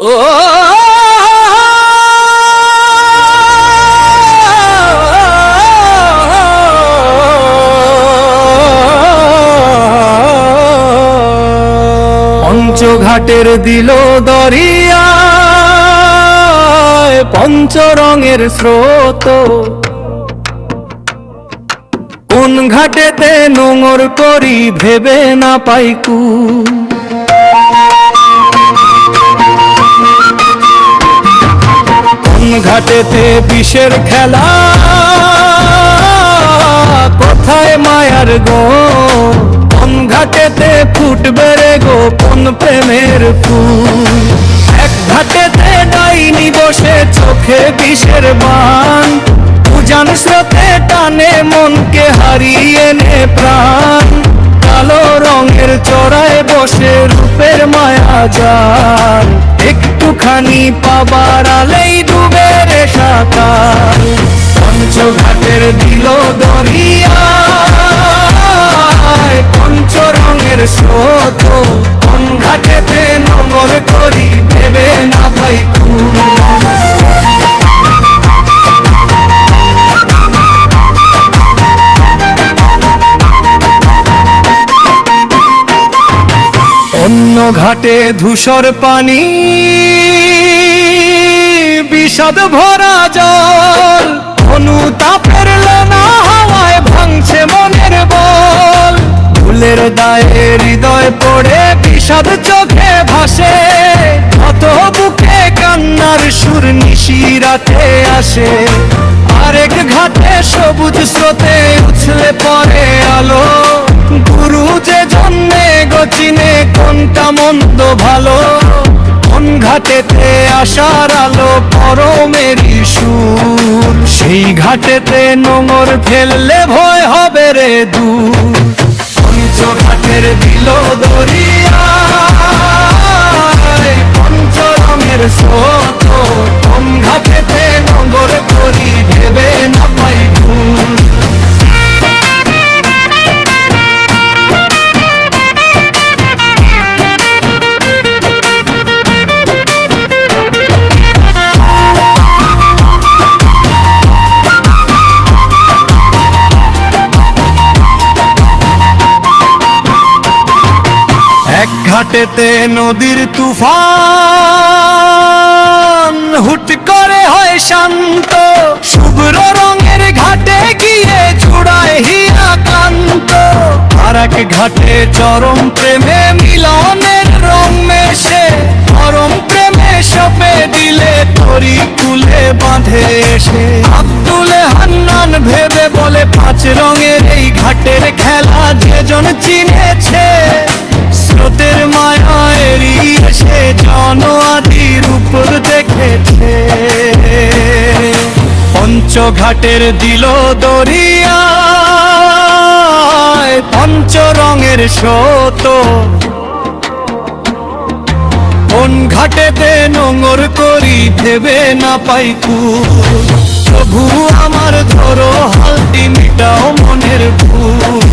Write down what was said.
ও পঞ্চঘাটের দিল দরিয়ায় পঞ্চরঙের স্রোত, কোন ঘাটেতে নোঙর করি ভেবে না পাইকু। কোন ঘাটেতে বিষের খেলা, কোথায় মায়ার গো, কোন ঘাটেতে ফুটবে রে গোপন প্রেমের ফুল। এক ঘাটেতে ডাইনি বসে চোখে বিষের বান, উজান স্রোতে টানে মনকে হারিয়ে নে প্রাণ। কালো রঙের চড়ায় বসে রূপের মায়া জাল, একটুখানি পাবার আলেই ডুবে রে সাকাল। পঞ্চঘাটের দিল দরিয়ায় পঞ্চরঙের স্রোত, কোন ঘাটেতে নোঙর করি ভেবে না পাইকু। অন্য ঘাটে ধূসর পানি, বিষাদ ভরা জল, অনুতাপের লোনা হাওয়ায় ভাঙছে মনের বল। ফুলের দায়ে হৃদয় পড়ে বিষাদ চোখে ভাসে, কত বুকে কান্নার সুর নিশিরাতে আসে। আরেক ঘাটে সবুজ স্রোতে উছলে পড়ে আলো, গুরু যে জন্মে গচিনে কোনটা মন্দ ভালো। কোন ঘাটেতে আশার আলো পরমেরই সুর, সেই ঘাটেতে নোঙর ফেললে ভয় হবে রে দূর। পঞ্চঘাটের দিল দরিয়ায় পঞ্চরঙের স্রোত, কোন ঘাটেতে নোঙর করি ভেবে না পাইকু। এক ঘাটেতে নদীর তুফান, হুট করে হয় শান্ত, শুভ্র রঙের ঘাটে গিয়ে ছুড়ায় হীরাকান্ত। আর এক ঘাটে চরম প্রেমে মিলনের রং মেশে, পরম প্রেমে সপে দিলে তরি কুলে বাঁধে এসে। আব্দুলে হান্নান ভেবে বলে পাঁচ রঙের এই ঘাটের খেলা যেজন চিনেছে, স্রোতের মায়া এড়িয়ে সে জন আদির উপর দেখেছে। পঞ্চঘাটের দিল দরিয়ায় পঞ্চরঙের স্রোত, কোন ঘাটেতে নোঙর করি ভেবে না পাইকু। প্রভু আমার ধরো হালটি মিটাও মনের ভুল।